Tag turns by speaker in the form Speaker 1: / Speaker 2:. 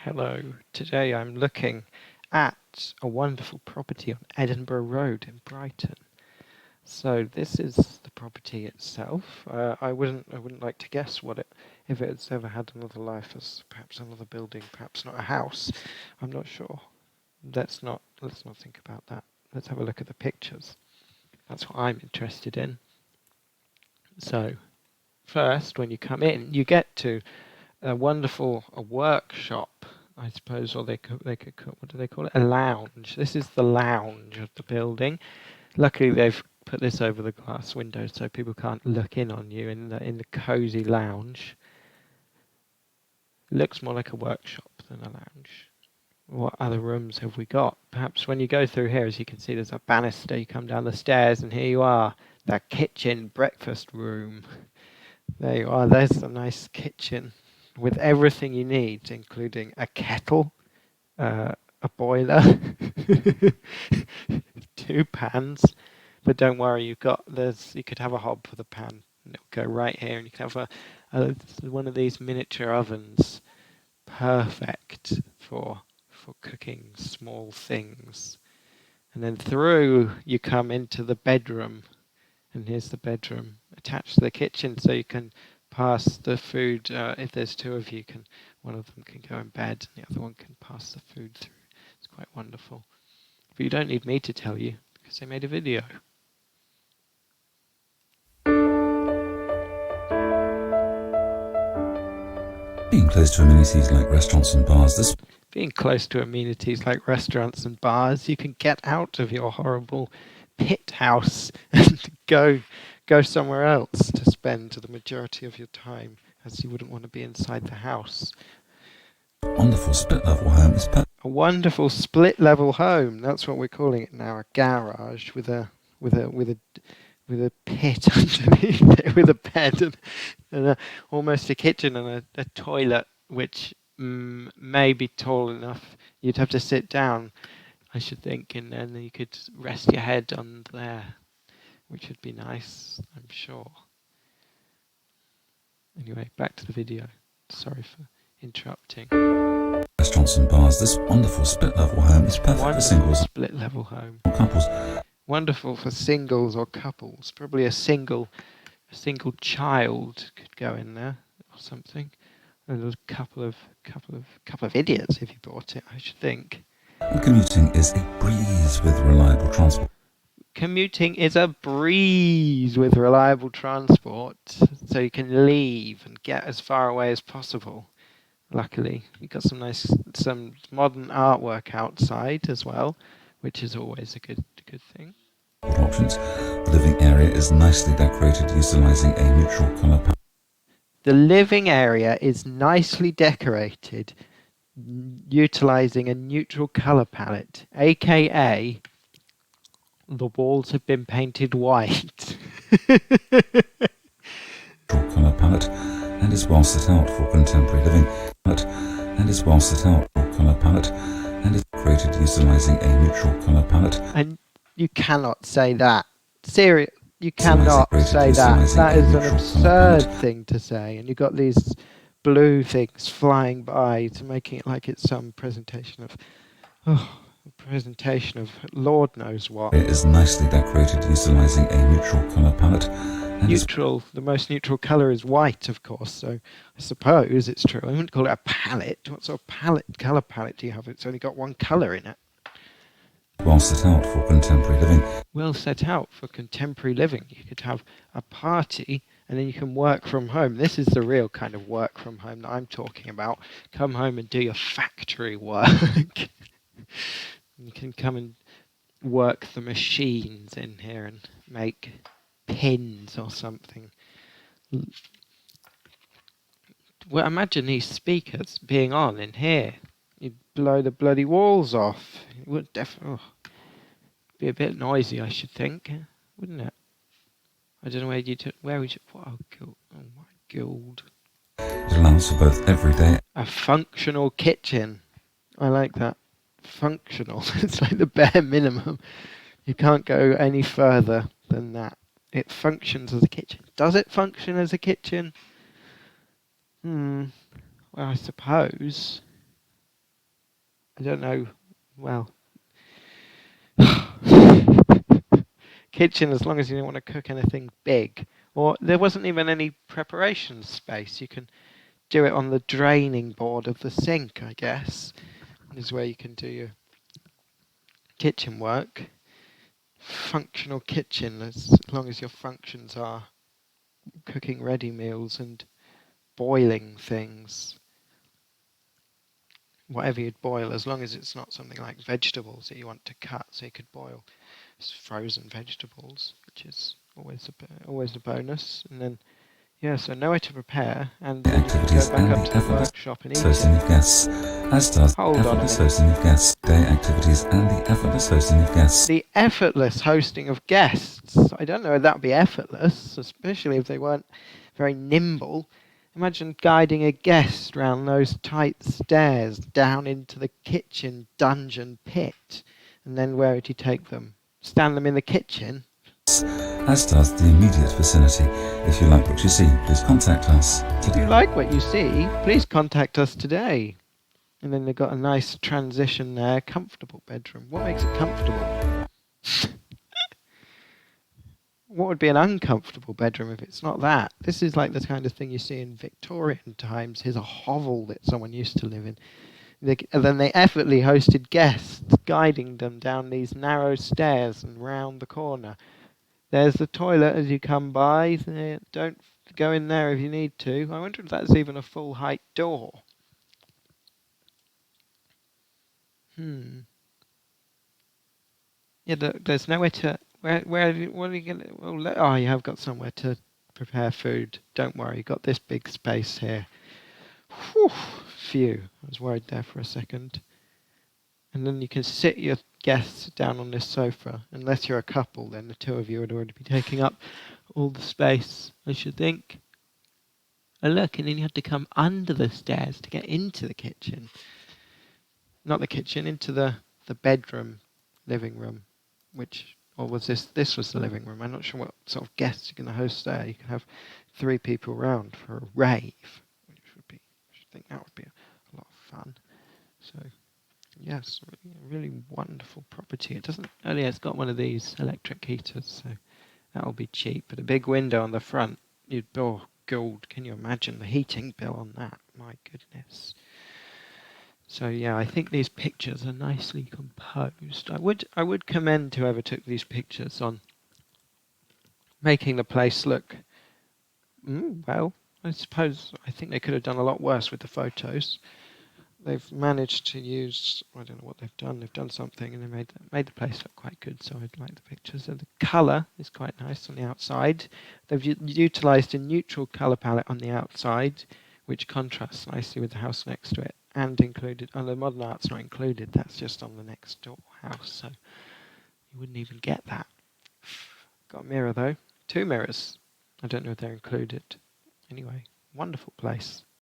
Speaker 1: Hello, today I'm looking at a wonderful property on Edinburgh Road in Brighton. So this is the property itself. I wouldn't like to guess if it's ever had another life as perhaps another building, perhaps not a house. I'm not sure. Let's not think about that. Let's have a look at the pictures. That's what I'm interested in. So first, when you come in, you get to a workshop, I suppose, or what do they call it? A lounge. This is the lounge of the building. Luckily, they've put this over the glass windows so people can't look in on you in the cozy lounge. It looks more like a workshop than a lounge. What other rooms have we got? Perhaps when you go through here, as you can see, there's a banister. You come down the stairs, and here you are, the kitchen breakfast room. There you are. There's the nice kitchen with everything you need, including a kettle, a boiler, two pans. But don't worry, you could have a hob for the pan, and it'll go right here, and you can have one of these miniature ovens, perfect for cooking small things. And then through you come into the bedroom, and here's the bedroom attached to the kitchen, so you can pass the food. If there's two of you, one of them can go in bed, and the other one can pass the food through. It's quite wonderful. But you don't need me to tell you because they made a video.
Speaker 2: Being close to amenities like restaurants and bars,
Speaker 1: Being close to amenities like restaurants and bars, you can get out of your horrible pit house and go somewhere else to spend the majority of your time, as you wouldn't want to be inside the house.
Speaker 2: wonderful split-level home is perfect.
Speaker 1: A wonderful split-level home. That's what we're calling it now. A garage with a pit underneath it, with a bed and almost a kitchen and a toilet, which may be tall enough. You'd have to sit down, I should think, and then you could rest your head on there, which would be nice, I'm sure. Anyway, back to the video. Sorry for interrupting.
Speaker 2: Restaurants and bars, this wonderful split-level home is perfect for singles.
Speaker 1: Split-level home.
Speaker 2: Couples.
Speaker 1: Wonderful for singles or couples. Probably a single child could go in there or something. And there's a couple of idiots if you bought it, I should think.
Speaker 2: And commuting is a breeze with reliable transport.
Speaker 1: Commuting is a breeze with reliable transport, so you can leave and get as far away as possible. Luckily, we've got some modern artwork outside as well, which is always a good thing.
Speaker 2: Options. The living area is nicely decorated, utilizing a neutral color palette.
Speaker 1: The living area is nicely decorated, utilizing a neutral color palette, aka the walls have been painted white.
Speaker 2: Color palette and is well set out for contemporary living. And is well set out for color palette and is created utilizing a neutral color palette.
Speaker 1: And you cannot say that. Seriously, you cannot say that. That is an absurd thing to say. And you've got these blue things flying by to making it like it's some presentation of Lord knows what.
Speaker 2: It is nicely decorated utilizing a neutral color palette.
Speaker 1: The most neutral colour is white, of course, so I suppose it's true. I wouldn't call it a palette. What sort of colour palette do you have? It's only got one colour in it.
Speaker 2: Well set out for contemporary living.
Speaker 1: Well set out for contemporary living. You could have a party and then you can work from home. This is the real kind of work from home that I'm talking about. Come home and do your factory work. You can come and work the machines in here and make pins or something. Well, imagine these speakers being on in here. You'd blow the bloody walls off. It would definitely be a bit noisy, I should think, wouldn't it? I don't know where would you. Oh my god!
Speaker 2: It allows for both everyday.
Speaker 1: A functional kitchen. I like that. Functional. It's like the bare minimum. You can't go any further than that. It functions as a kitchen. Does it function as a kitchen? Well, I suppose. I don't know. Well, kitchen as long as you don't want to cook anything big. Or there wasn't even any preparation space. You can do it on the draining board of the sink, I guess, is where you can do your kitchen work. Functional kitchen, as long as your functions are cooking ready meals and boiling things. Whatever you'd boil, as long as it's not something like vegetables that you want to cut, so you could boil frozen vegetables, which is always a bonus. And then so nowhere to prepare, and
Speaker 2: The
Speaker 1: then you can
Speaker 2: activities
Speaker 1: go back
Speaker 2: and
Speaker 1: up
Speaker 2: the
Speaker 1: to the
Speaker 2: effortless
Speaker 1: workshop and eat
Speaker 2: hosting
Speaker 1: it.
Speaker 2: of guests, as does
Speaker 1: Hold on a
Speaker 2: effortless
Speaker 1: minute.
Speaker 2: hosting of guests. Day activities and the effortless hosting of guests.
Speaker 1: The effortless hosting of guests. I don't know if that would be effortless, especially if they weren't very nimble. Imagine guiding a guest round those tight stairs down into the kitchen dungeon pit. And then where would you take them? Stand them in the kitchen?
Speaker 2: As does the immediate vicinity. If you like what you see, please contact us
Speaker 1: If
Speaker 2: today.
Speaker 1: you like what you see, please contact us today. And then they've got a nice transition there. Comfortable bedroom. What makes it comfortable? What would be an uncomfortable bedroom if it's not that? This is like the kind of thing you see in Victorian times. Here's a hovel that someone used to live in. And then they effortlessly hosted guests, guiding them down these narrow stairs and round the corner. There's the toilet as you come by. Don't go in there if you need to. I wonder if that's even a full height door. Yeah, there's nowhere to. What are you gonna? Well, you have got somewhere to prepare food. Don't worry, you got this big space here. Whew, phew. I was worried there for a second. And then you can sit your guests down on this sofa. Unless you're a couple, then the two of you would already be taking up all the space, I should think. Oh look, and then you have to come under the stairs to get into the kitchen. Not the kitchen, into the bedroom, living room, or was this was the living room. I'm not sure what sort of guests you're going to host there. You can have 3 people around for a rave, which I should think that would be a lot of fun. So, yes, really wonderful property. It doesn't, it's got one of these electric heaters, so that'll be cheap. But a big window on the front, gold, can you imagine the heating bill on that? My goodness. So yeah, I think these pictures are nicely composed. I would commend whoever took these pictures on making the place look well. I think they could have done a lot worse with the photos. They've managed to use, I don't know what they've done. They've done something and they made the place look quite good. So I'd like the pictures. And the colour is quite nice on the outside. They've utilised a neutral colour palette on the outside, which contrasts nicely with the house next to it. And included, the modern art's not included, that's just on the next door house, so you wouldn't even get that. Got a mirror though, 2 mirrors. I don't know if they're included. Anyway, wonderful place.